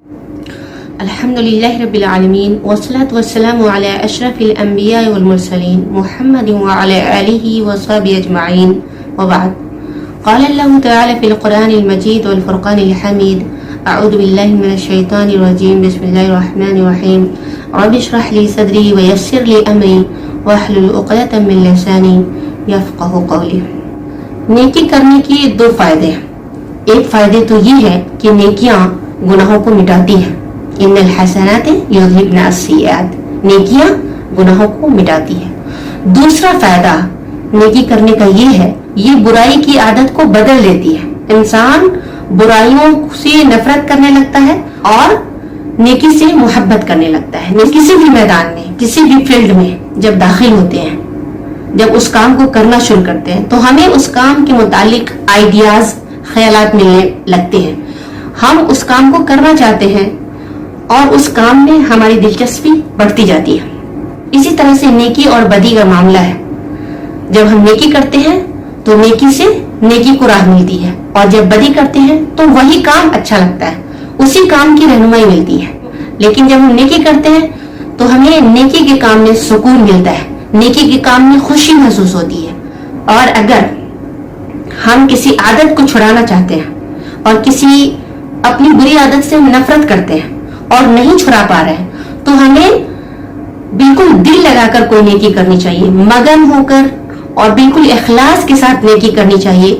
الحمد لله رب العالمين والصلاة والسلام على أشرف الأنبياء والمرسلين محمد وعلى آله وصحبه أجمعين وبعد. قال الله تعالى في القرآن المجيد والفرقان الحميد: أعوذ بالله من الشيطان الرجيم، بسم الله الرحمن الرحيم. رب اشرح لي صدري ويسر لي أمري واحلل عقدة من لساني يفقهوا قولي. نیکی کرنے کی دو فائدے ہیں. ایک فائدے تو یہ ہے کہ نیکیاں گناہوں کو مٹاتی ہیں. ان الحسنات یذہبن السیئات، نیکیاں گناہوں کو مٹاتی ہیں. دوسرا فائدہ نیکی کرنے کا یہ ہے، یہ برائی کی عادت کو بدل دیتی ہے. انسان برائیوں سے نفرت کرنے لگتا ہے اور نیکی سے محبت کرنے لگتا ہے. کسی بھی میدان میں، کسی بھی فیلڈ میں جب داخل ہوتے ہیں، جب اس کام کو کرنا شروع کرتے ہیں تو ہمیں اس کام کے متعلق آئیڈیاز، خیالات ملنے لگتے ہیں. ہم اس کام کو کرنا چاہتے ہیں اور اس کام میں ہماری دلچسپی بڑھتی جاتی ہے. اسی طرح سے نیکی اور بدی کا معاملہ ہے. جب ہم نیکی کرتے ہیں تو نیکی سے نیکی کو راہ ملتی ہے، اور جب بدی کرتے ہیں تو وہی کام اچھا لگتا ہے، اسی کام کی رہنمائی ملتی ہے. لیکن جب ہم نیکی کرتے ہیں تو ہمیں نیکی کے کام میں سکون ملتا ہے، نیکی کے کام میں خوشی محسوس ہوتی ہے. اور اگر ہم کسی عادت کو چھڑانا چاہتے ہیں اور کسی اپنی بری عادت سے نفرت کرتے ہیں اور نہیں چھڑا پا رہے ہیں تو ہمیں بالکل دل لگا کر کوئی نیکی کرنی چاہیے، مگن ہو کر اور بالکل اخلاص کے ساتھ نیکی کرنی چاہیے.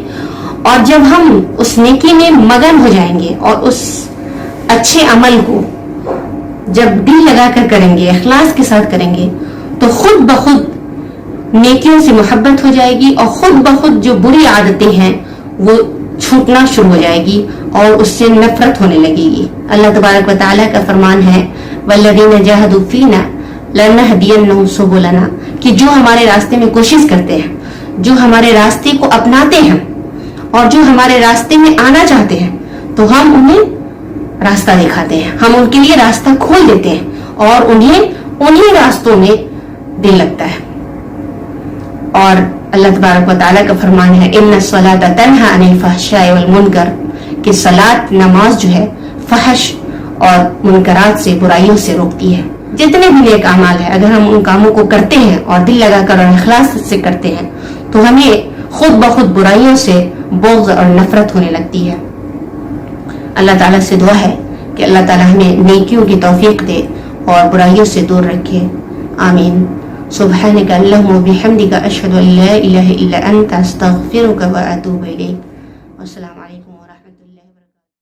اور جب ہم اس نیکی میں مگن ہو جائیں گے اور اس اچھے عمل کو جب دل لگا کر کریں گے، اخلاص کے ساتھ کریں گے، تو خود بخود نیکیوں سے محبت ہو جائے گی اور خود بخود جو بری عادتیں ہیں وہ چھوٹنا شروع ہو جائے گی اور اس سے نفرت ہونے لگے گی. اللہ تبارک و تعالیٰ کا فرمان ہے: وَالَّذِينَ جَاهَدُوا فِينَا لَنَهْدِيَنَّهُمْ سُبُلَنَا، کہ جو ہمارے راستے میں کوشش کرتے ہیں، جو ہمارے راستے کو اپناتے ہیں اور جو ہمارے راستے میں آنا چاہتے ہیں تو ہم انہیں راستہ دکھاتے ہیں، ہم ان کے لیے راستہ کھول دیتے ہیں اور انہیں راستوں میں دل لگتا ہے. اور اللہ تبارک و تعالیٰ کا فرمان ہے: ان الصلاۃ تنہی عن الفحشاء والمنکر، کہ صلاۃ، نماز جو ہے فحش اور منکرات سے، برائیوں سے روکتی ہے. جتنے بھی نیک اعمال ہیں اگر ہم ان کاموں کو کرتے ہیں اور دل لگا کر اور اخلاص سے کرتے ہیں تو ہمیں خود بخود برائیوں سے بغض اور نفرت ہونے لگتی ہے. اللہ تعالیٰ سے دعا ہے کہ اللہ تعالیٰ ہمیں نیکیوں کی توفیق دے اور برائیوں سے دور رکھے. آمین. سبحانک اللہم و بحمدک، اشہد ان لا الہ الا انت، استغفرک و اتوب الیک. السلام علیکم ورحمۃ اللہ وبرکاتہ.